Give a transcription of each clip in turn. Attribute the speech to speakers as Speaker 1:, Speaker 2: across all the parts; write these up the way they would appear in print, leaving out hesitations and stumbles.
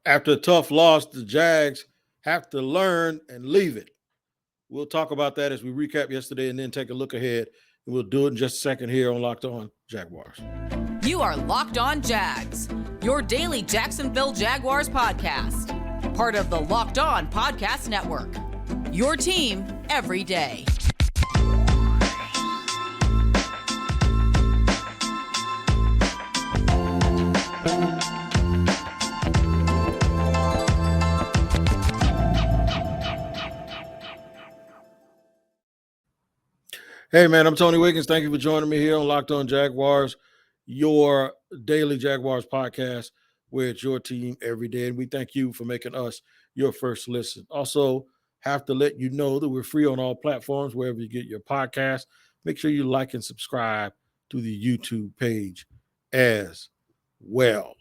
Speaker 1: After a tough loss, the Jags have to learn and leave it. We'll talk about that as we recap yesterday and then take a look ahead. And we'll do it in just a second here on Locked On Jaguars.
Speaker 2: You are Locked On Jags, your daily Jacksonville Jaguars podcast. Part of the Locked On Podcast Network. Your team every day.
Speaker 1: Hey, man, I'm Tony Wiggins. Thank you for joining me here on Locked On Jaguars, your daily Jaguars podcast, where it's your team every day. And we thank you for making us your first listen. Also, have to let you know that we're free on all platforms, wherever you get your podcast. Make sure you like and subscribe to the YouTube page as well.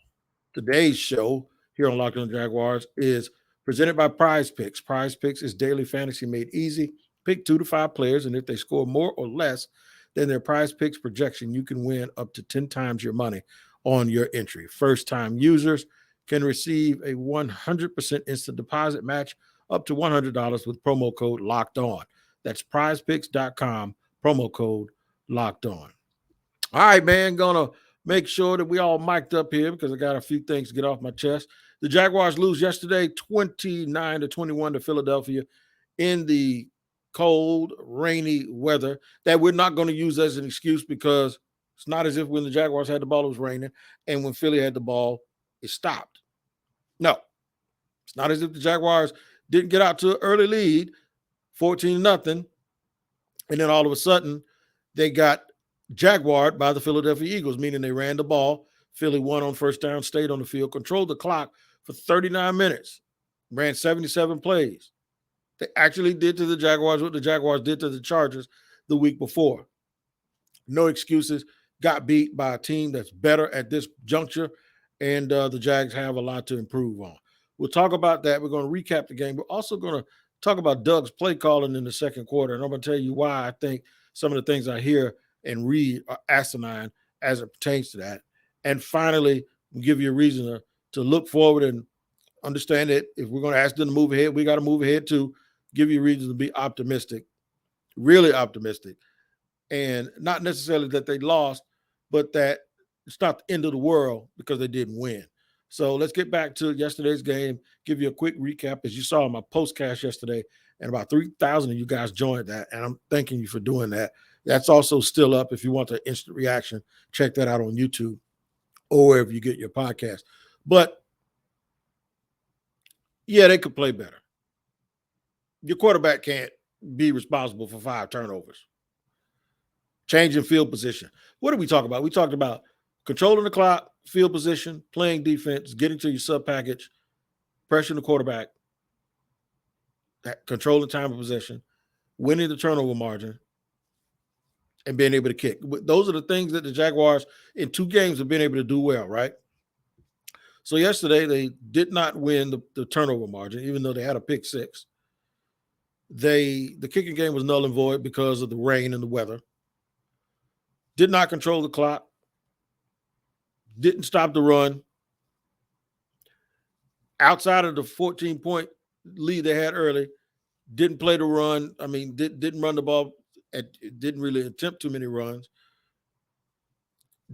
Speaker 1: Today's show here on Locked On Jaguars is presented by PrizePicks. PrizePicks is daily fantasy made easy. Pick 2 to 5 players, and if they score more or less than their PrizePicks projection, you can win up to 10 times your money on your entry. First-time users can receive a 100% instant deposit match up to $100 with promo code Locked On. That's PrizePicks.com, promo code Locked On. All right, man, gonna make sure that we all mic'd up here because I got a few things to get off my chest. The Jaguars lose yesterday 29-21 to Philadelphia in the cold, rainy weather that we're not going to use as an excuse because it's not as if when the Jaguars had the ball, it was raining, and when Philly had the ball, it stopped. No, it's not as if the Jaguars didn't get out to an early lead, 14-0, and then all of a sudden they got jaguared by the Philadelphia Eagles, meaning they ran the ball. Philly won on first down, stayed on the field, controlled the clock for 39 minutes, ran 77 plays. They actually did to the Jaguars what the Jaguars did to the Chargers the week before. No excuses. Got beat by a team that's better at this juncture, and the Jags have a lot to improve on. We'll talk about that. We're going to recap the game. We're also going to talk about Doug's play calling in the second quarter, and I'm going to tell you why I think some of the things I hear and read are asinine as it pertains to that. And finally, we'll give you a reason to look forward and understand that if we're going to ask them to move ahead, we got to move ahead too. Give you a reason to be optimistic, really optimistic, and not necessarily that they lost, but that it's not the end of the world because they didn't win. So let's get back to yesterday's game, give you a quick recap. As you saw in my postcast yesterday, and about 3,000 of you guys joined that, and I'm thanking you for doing that. That's also still up. If you want the instant reaction, check that out on YouTube or wherever you get your podcast. But, yeah, they could play better. Your quarterback can't be responsible for 5 turnovers. Changing field position. What did we talk about? We talked about controlling the clock, field position, playing defense, getting to your sub package, pressuring the quarterback, controlling time of possession, winning the turnover margin, and being able to kick. Those are the things that the Jaguars in 2 games have been able to do well, right? So yesterday they did not win the turnover margin, even though they had a pick 6. The kicking game was null and void because of the rain and the weather. Did not control the clock. Didn't stop the run. Outside of the 14-point lead they had early, didn't play the run. I mean, didn't run the ball. Didn't really attempt too many runs.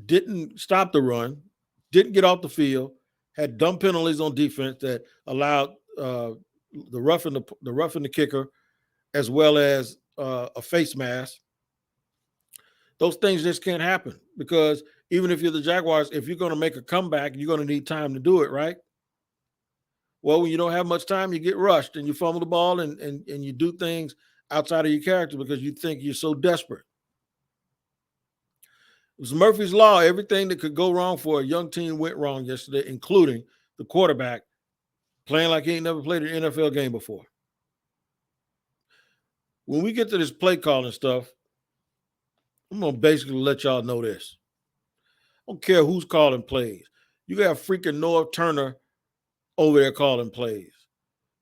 Speaker 1: Didn't stop the run. Didn't get off the field. Had dumb penalties on defense that allowed the roughing the kicker, as well as a face mask. Those things just can't happen because even if you're the Jaguars, if you're going to make a comeback, you're going to need time to do it, right? Well, when you don't have much time, you get rushed and you fumble the ball and you do things outside of your character because you think you're so desperate. It was Murphy's Law. Everything that could go wrong for a young team went wrong yesterday, including the quarterback playing like he ain't never played an NFL game before. When we get to this play calling stuff, I'm going to basically let y'all know this. I don't care who's calling plays. You got freaking North Turner over there calling plays.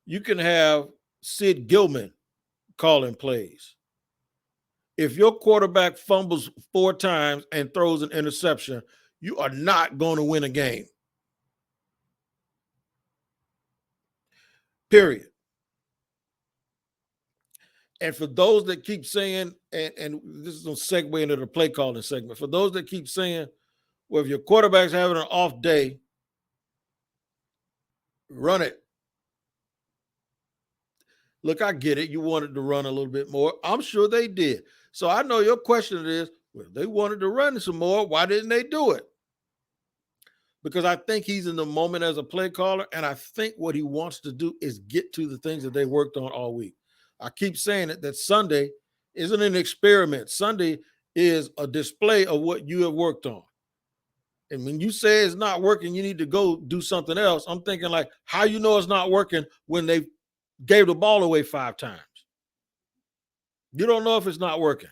Speaker 1: You can have Sid Gilman calling plays. If your quarterback fumbles 4 times and throws an interception, you are not going to win a game. period. And for those that keep saying, and this is going to segue into the play calling segment, for those that keep saying, well, if your quarterback's having an off day, run it. Look, I get it. You wanted to run a little bit more. I'm sure they did. So I know your question is, well, they wanted to run some more. Why didn't they do it? Because I think he's in the moment as a play caller, and I think what he wants to do is get to the things that they worked on all week. I keep saying it, that Sunday isn't an experiment. Sunday is a display of what you have worked on. And when you say it's not working, you need to go do something else. I'm thinking like, how you know it's not working when they gave the ball away 5 times? You don't know if it's not working.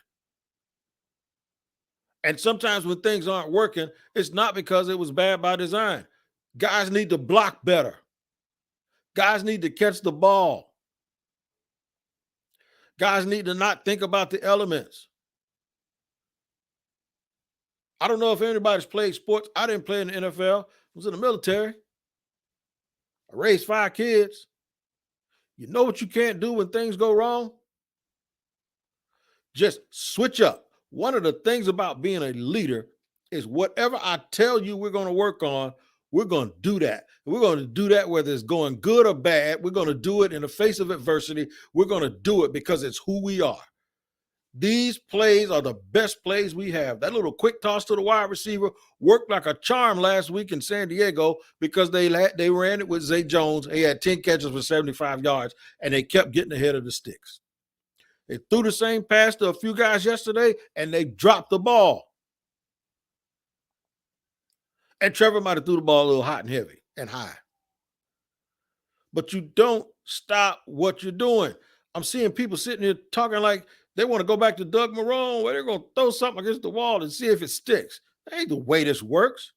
Speaker 1: And sometimes when things aren't working, it's not because it was bad by design. Guys need to block better. Guys need to catch the ball. Guys need to not think about the elements. I don't know if anybody's played sports. I didn't play in the NFL. I was in the military. I raised 5 kids. You know what you can't do when things go wrong? Just switch up. One of the things about being a leader is whatever I tell you we're going to work on, we're going to do that. We're going to do that whether it's going good or bad. We're going to do it in the face of adversity. We're going to do it because it's who we are. These plays are the best plays we have. That little quick toss to the wide receiver worked like a charm last week in San Diego because they ran it with Zay Jones. He had 10 catches for 75 yards, and they kept getting ahead of the sticks. They threw the same pass to a few guys yesterday, and they dropped the ball. And Trevor might have threw the ball a little hot and heavy and high. But you don't stop what you're doing. I'm seeing people sitting here talking like they want to go back to Doug Marrone where they're going to throw something against the wall and see if it sticks. That ain't the way this works.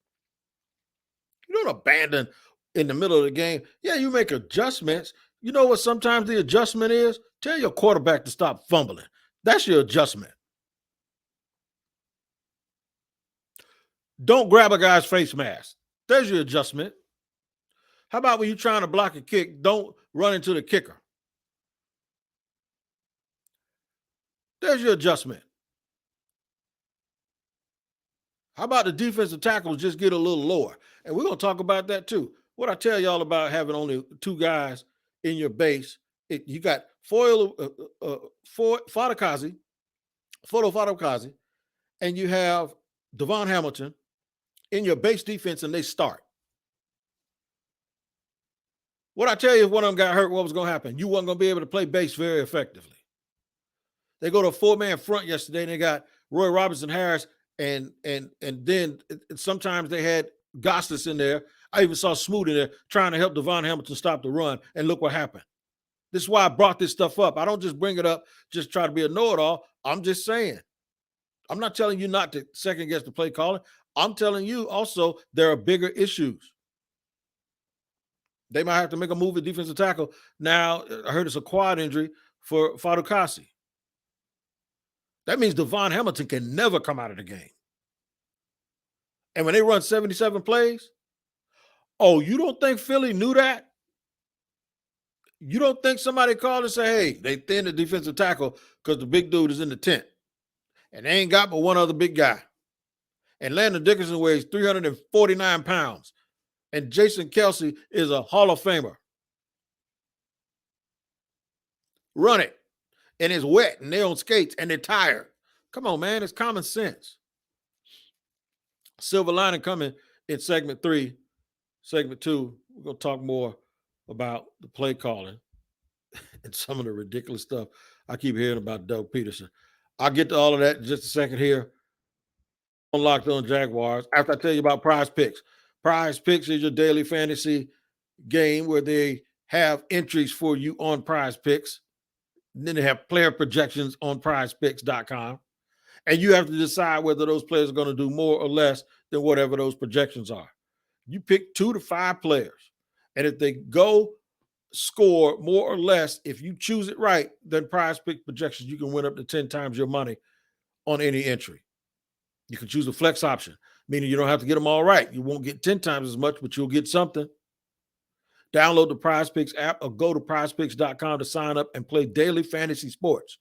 Speaker 1: You don't abandon in the middle of the game. Yeah, you make adjustments. You know what sometimes the adjustment is? Tell your quarterback to stop fumbling. That's your adjustment. Don't grab a guy's face mask. There's your adjustment. How about when you're trying to block a kick, don't run into the kicker? There's your adjustment. How about the defensive tackles just get a little lower? And we're going to talk about that too. What I tell y'all about having only 2 guys in your base, you got Fadakazi, and you have Devon Hamilton in your base defense, and they start. What I tell you, if one of them got hurt, what was going to happen? You wasn't going to be able to play base very effectively. They go to a 4-man front yesterday, and they got Roy Robinson Harris, and then sometimes they had Gostis in there. I even saw Smoot in there trying to help Devon Hamilton stop the run, and look what happened. This is why I brought this stuff up. I don't just bring it up, just try to be a know-it-all. I'm just saying. I'm not telling you not to second-guess the play calling. I'm telling you also there are bigger issues. They might have to make a move at defensive tackle. Now, I heard it's a quad injury for Fadukasi. That means Devon Hamilton can never come out of the game. And when they run 77 plays, oh, you don't think Philly knew that? You don't think somebody called and say, hey, they thinned the defensive tackle because the big dude is in the tent. And they ain't got but one other big guy. And Landon Dickerson weighs 349 pounds. And Jason Kelsey is a Hall of Famer. Run it. And it's wet, and they're on skates, and they're tired. Come on, man. It's common sense. Silver lining coming in segment 3. Segment 2, we're going to talk more about the play calling and some of the ridiculous stuff I keep hearing about Doug Pederson. I'll get to all of that in just a second here on Locked On Jaguars. After I tell you about PrizePicks. PrizePicks is your daily fantasy game where they have entries for you on PrizePicks. And then they have player projections on PrizePicks.com. And you have to decide whether those players are going to do more or less than whatever those projections are. You pick 2 to 5 players. And if they go score more or less, if you choose it right, then PrizePicks projections, you can win up to 10 times your money on any entry. You can choose a flex option, meaning you don't have to get them all right. You won't get 10 times as much, but you'll get something. Download the PrizePicks app or go to prizepicks.com to sign up and play daily fantasy sports.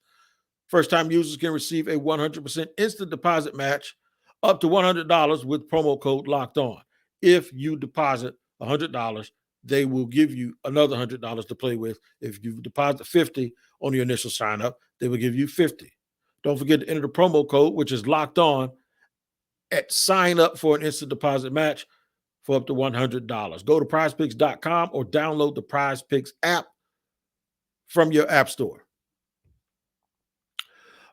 Speaker 1: First-time users can receive a 100% instant deposit match up to $100 with promo code Locked On. If you deposit $100, they will give you another $100 to play with. If you deposit $50 on your initial sign-up, they will give you $50. Don't forget to enter the promo code, which is Locked On, at sign up for an instant deposit match for up to $100. Go to prizepicks.com or download the PrizePicks app from your app store.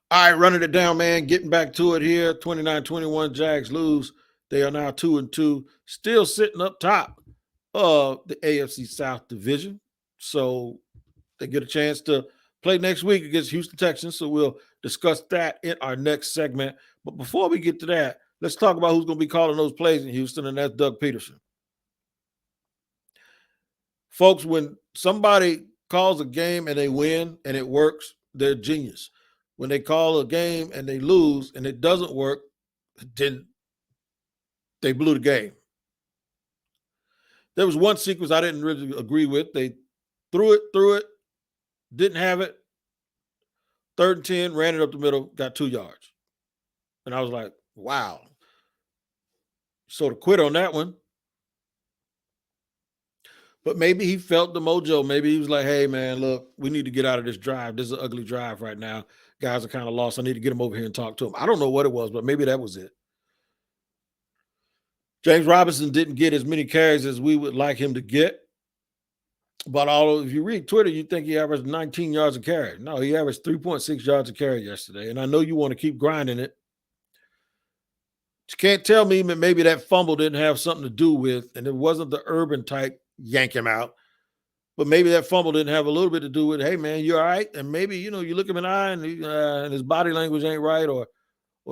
Speaker 1: All right, running it down, man. Getting back to it here. 29-21, Jags lose. They are now 2-2, still sitting up top of the AFC South division. So they get a chance to play next week against Houston Texans. So we'll discuss that in our next segment. But before we get to that, let's talk about who's going to be calling those plays in Houston, and that's Doug Pederson. Folks, when somebody calls a game and they win and it works, they're genius. When they call a game and they lose and it doesn't work, then they blew the game. There was one sequence I didn't really agree with. They threw it, didn't have it. 3rd and 10, ran it up the middle, got 2 yards. And I was like, wow. Sort of quit on that one. But maybe he felt the mojo. Maybe he was like, hey, man, look, we need to get out of this drive. This is an ugly drive right now. Guys are kind of lost. I need to get them over here and talk to them. I don't know what it was, but maybe that was it. James Robinson didn't get as many carries as we would like him to get. But although if you read Twitter, you think he averaged 19 yards a carry. No, he averaged 3.6 yards a carry yesterday. And I know you want to keep grinding it. You can't tell me that maybe that fumble didn't have something to do with, and it wasn't the Urban type yank him out. But maybe that fumble didn't have a little bit to do with, hey, man, you all right? And maybe, you look him in the eye and his body language ain't right or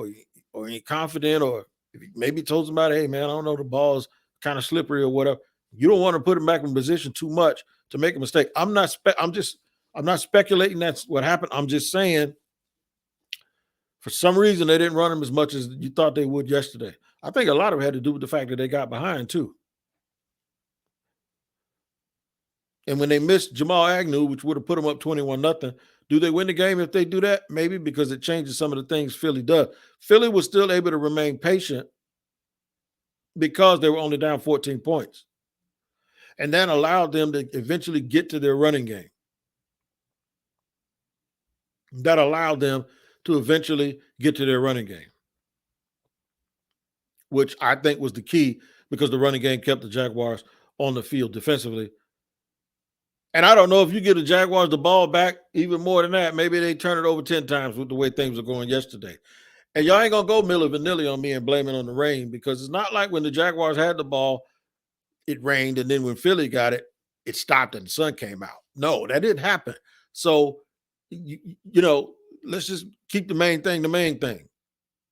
Speaker 1: he ain't confident, or if he maybe told somebody, hey, man, I don't know, the ball's kind of slippery or whatever. You don't want to put him back in position too much to make a mistake. I'm not speculating that's what happened. I'm just saying for some reason they didn't run him as much as you thought they would yesterday. I think a lot of it had to do with the fact that they got behind too. And when they missed Jamal Agnew, which would have put them up 21-0, do they win the game if they do that? Maybe, because it changes some of the things Philly does. Philly was still able to remain patient because they were only down 14 points. And that allowed them to eventually get to their running game. That allowed them to eventually get to their running game, which I think was the key, because the running game kept the Jaguars on the field defensively. And I don't know if you give the Jaguars the ball back even more than that, maybe they turn it over 10 times with the way things are going yesterday. And y'all ain't going to go Milli Vanilli on me and blame it on the rain, because it's not like when the Jaguars had the ball, it rained, and then when Philly got it, it stopped and the sun came out. No, that didn't happen. So, let's just keep the main thing the main thing.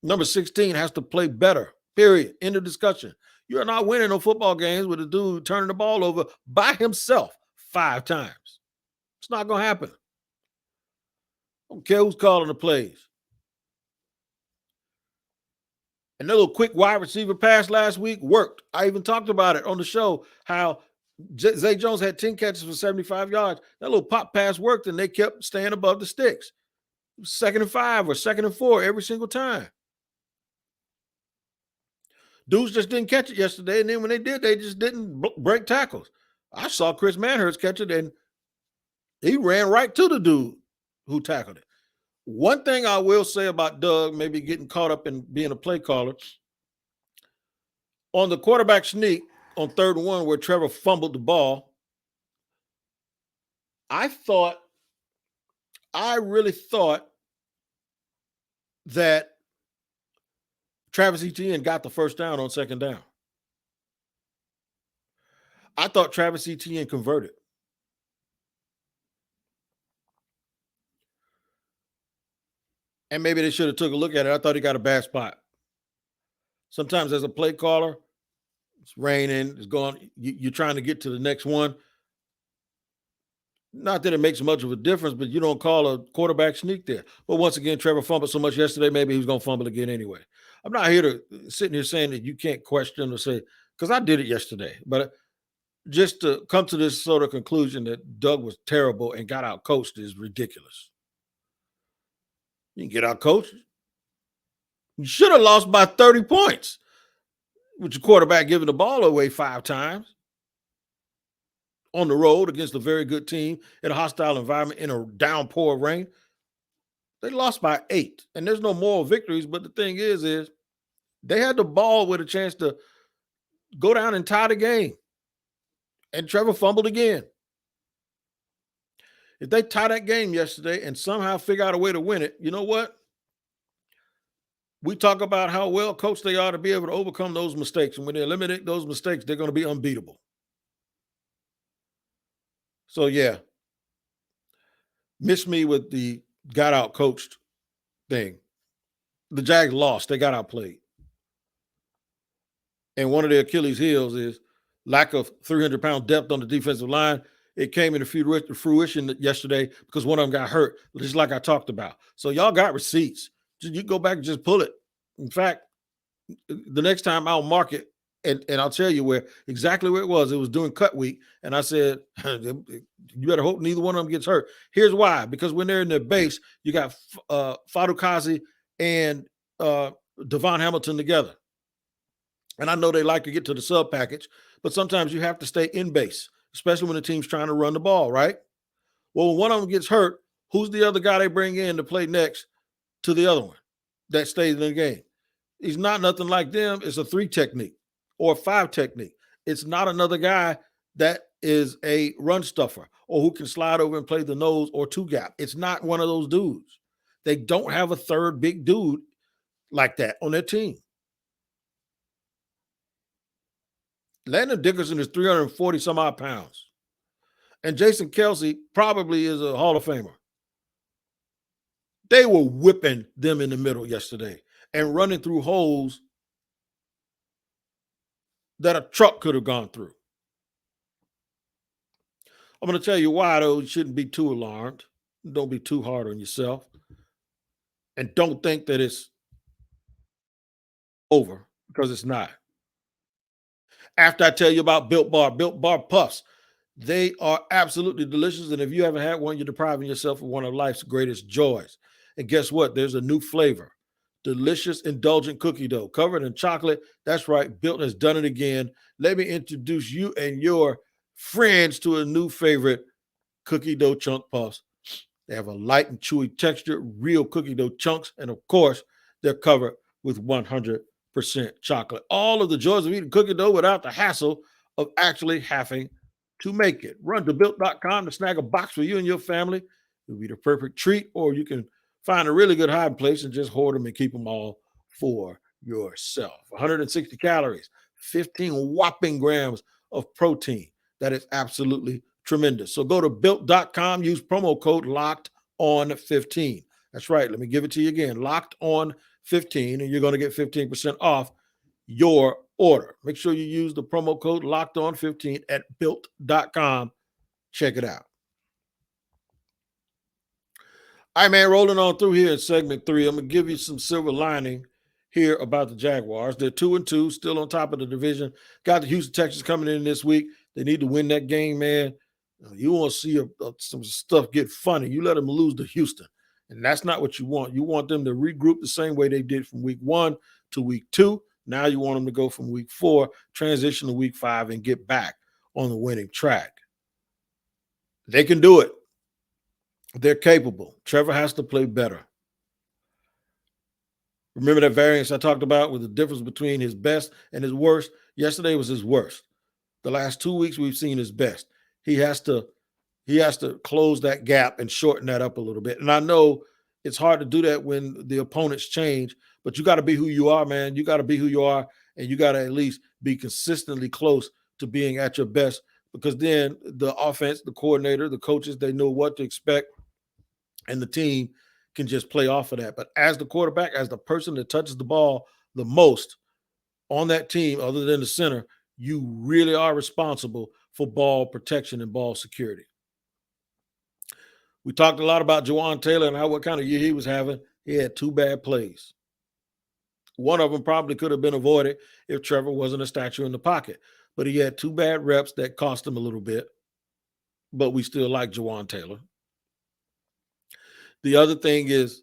Speaker 1: Number 16 has to play better, period. End of discussion. You're not winning no football games with a dude turning the ball over by himself 5 times. It's not going to happen. I don't care who's calling the plays. And that little quick wide receiver pass last week worked. I even talked about it on the show, how Zay Jones had 10 catches for 75 yards. That little pop pass worked, and they kept staying above the sticks. 2nd and 5 or 2nd and 4 every single time. Dudes just didn't catch it yesterday, and then when they did, they just didn't break tackles. I saw Chris Manhurst catch it, and he ran right to the dude who tackled it. One thing I will say about Doug, maybe getting caught up in being a play caller, on the quarterback sneak on 3rd and 1 where Trevor fumbled the ball, I really thought that Travis Etienne got the first down on 2nd down. I thought Travis Etienne converted. And maybe they should have took a look at it. I thought he got a bad spot. Sometimes as a play caller, it's raining, it's going, you're trying to get to the next one. Not that it makes much of a difference, but you don't call a quarterback sneak there. But once again, Trevor fumbled so much yesterday, maybe he was going to fumble again anyway. I'm not here to sitting here saying that you can't question or say, because I did it yesterday. But just to come to this sort of conclusion that Doug was terrible and got out coached is ridiculous. You can get out coached. You should have lost by 30 points with your quarterback giving the ball away 5 times on the road against a very good team in a hostile environment in a downpour of rain. They lost by 8, and there's no moral victories. But the thing is they had the ball with a chance to go down and tie the game, and Trevor fumbled again. If they tie that game yesterday and somehow figure out a way to win it, you know what? We talk about how well coached they are to be able to overcome those mistakes. And when they eliminate those mistakes, they're going to be unbeatable. So, yeah, miss me with the got out coached thing. The Jags lost. They got outplayed. And one of their Achilles heels is lack of 300-pound depth on the defensive line. It came into fruition yesterday because one of them got hurt, just like I talked about. So y'all got receipts. You go back and just pull it. In fact, the next time I'll mark it, and I'll tell you exactly where it was. It was during cut week, and I said, you better hope neither one of them gets hurt. Here's why. Because when they're in their base, you got Fadukazi and Devon Hamilton together. And I know they like to get to the sub package, but sometimes you have to stay in base, especially when the team's trying to run the ball, right? Well, when one of them gets hurt, who's the other guy they bring in to play next to the other one that stays in the game? He's not nothing like them. It's a 3 technique or a 5 technique. It's not another guy that is a run stuffer or who can slide over and play the nose or 2 gap. It's not one of those dudes. They don't have a third big dude like that on their team. Landon Dickerson is 340 some odd pounds. And Jason Kelsey probably is a Hall of Famer. They were whipping them in the middle yesterday and running through holes that a truck could have gone through. I'm going to tell you why, though. You shouldn't be too alarmed. Don't be too hard on yourself. And don't think that it's over, because it's not. After I tell you about Built Bar Puffs, they are absolutely delicious. And if you haven't had one, you're depriving yourself of one of life's greatest joys. And guess what? There's a new flavor. Delicious, indulgent cookie dough covered in chocolate. That's right. Built has done it again. Let me introduce you and your friends to a new favorite, cookie dough chunk puffs. They have a light and chewy texture, real cookie dough chunks. And of course, they're covered with 100% chocolate. All of the joys of eating cookie dough without the hassle of actually having to make it. Run to built.com to snag a box for you and your family. It'll be the perfect treat, or you can find a really good hiding place and just hoard them and keep them all for yourself. 160 calories, 15 whopping grams of protein. That is absolutely tremendous. So go to built.com, use promo code LOCKEDON15. That's right. Let me give it to you again. LOCKEDON15, and you're going to get 15% off your order. Make sure you use the promo code LOCKEDON15 at built.com. Check it out. All right, man, rolling on through here in segment 3. I'm going to give you some silver lining here about the Jaguars. They're 2-2, still on top of the division. Got the Houston Texans coming in this week. They need to win that game, man. You want to see some stuff get funny. You let them lose to Houston, and that's not what you want. You want them to regroup the same way they did from week 1 to week 2. Now you want them to go from week 4, transition to week 5, and get back on the winning track. They can do it. They're capable. Trevor has to play better. Remember that variance I talked about with the difference between his best and his worst? Yesterday was his worst. The last 2 weeks we've seen his best. He has to close that gap and shorten that up a little bit. And I know it's hard to do that when the opponents change, but you got to be who you are, man. You got to be who you are, and you got to at least be consistently close to being at your best, because then the offense, the coordinator, the coaches, they know what to expect, and the team can just play off of that. But as the quarterback, as the person that touches the ball the most on that team, other than the center, you really are responsible for ball protection and ball security. We talked a lot about Jawan Taylor and what kind of year he was having. He had 2 bad plays. One of them probably could have been avoided if Trevor wasn't a statue in the pocket. but he had 2 bad reps that cost him a little bit, but we still like Jawan Taylor. The other thing is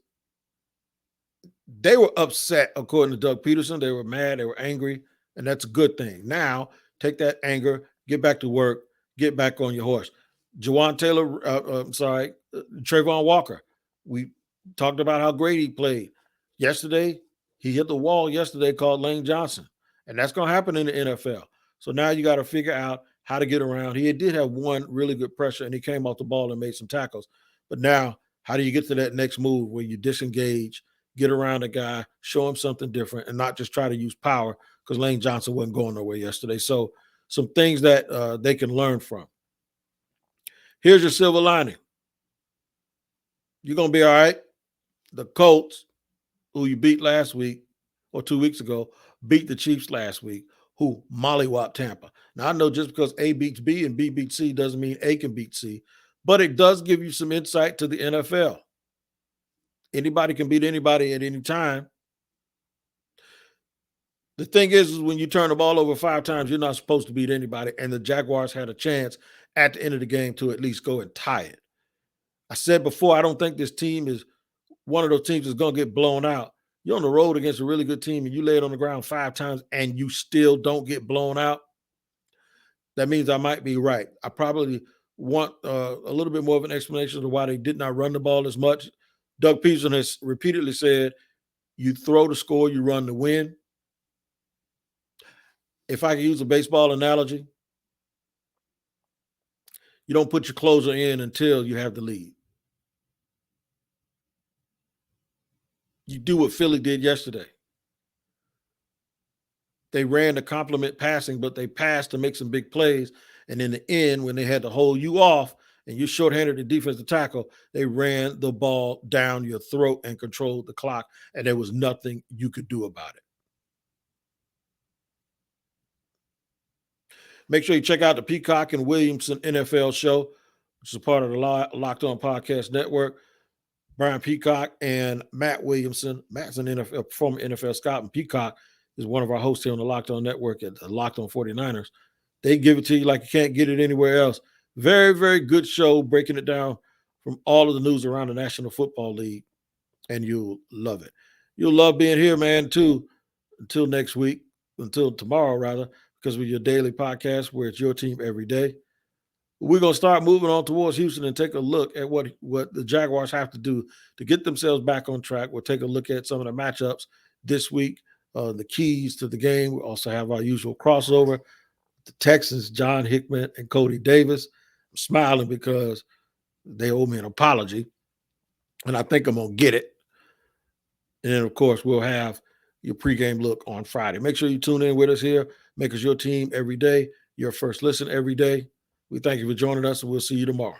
Speaker 1: they were upset, according to Doug Pederson. They were mad, they were angry, and that's a good thing. Now, take that anger, get back to work, get back on your horse. Jawan Taylor, Trayvon Walker. We talked about how great he played. Yesterday, he hit the wall yesterday called Lane Johnson, and that's going to happen in the NFL. So now you got to figure out how to get around. He did have one really good pressure, and he came off the ball and made some tackles. But now, how do you get to that next move where you disengage, get around a guy, show him something different, and not just try to use power, because Lane Johnson wasn't going nowhere yesterday. So some things that they can learn from. Here's your silver lining. You're going to be all right. The Colts, who you beat last week or 2 weeks ago, beat the Chiefs last week, who mollywopped Tampa. Now, I know just because A beats B and B beats C doesn't mean A can beat C, but it does give you some insight to the NFL. Anybody can beat anybody at any time. The thing is when you turn the ball over 5 times, you're not supposed to beat anybody, and the Jaguars had a chance at the end of the game to at least go and tie it. I said before, I don't think this team is one of those teams that's going to get blown out. You're on the road against a really good team, and you lay it on the ground 5 times, and you still don't get blown out. That means I might be right. I probably want a little bit more of an explanation of why they did not run the ball as much. Doug Pederson has repeatedly said, you throw to score, you run to win. If I can use a baseball analogy, you don't put your closer in until you have the lead. You do what Philly did yesterday. They ran the complement passing, but they passed to make some big plays. And in the end, when they had to hold you off and you're shorthanded at defensive tackle, they ran the ball down your throat and controlled the clock, and there was nothing you could do about it. Make sure you check out the Peacock and Williamson NFL show, which is a part of the Locked On Podcast Network. Brian Peacock and Matt Williamson. Matt's an NFL, former NFL scout, and Peacock is one of our hosts here on the Locked On Network at the Locked On 49ers. They give it to you like you can't get it anywhere else. Very, very good show, breaking it down from all of the news around the National Football League, and you'll love it. You'll love being here, man, too, until next week, until tomorrow, rather, because we're your daily podcast where it's your team every day. We're going to start moving on towards Houston and take a look at what the Jaguars have to do to get themselves back on track. We'll take a look at some of the matchups this week, the keys to the game. We also have our usual crossover, the Texans, John Hickman and Cody Davis. I'm smiling because they owe me an apology, and I think I'm going to get it. And then, of course, we'll have your pregame look on Friday. Make sure you tune in with us here. Make us your team every day, your first listen every day. We thank you for joining us, and we'll see you tomorrow.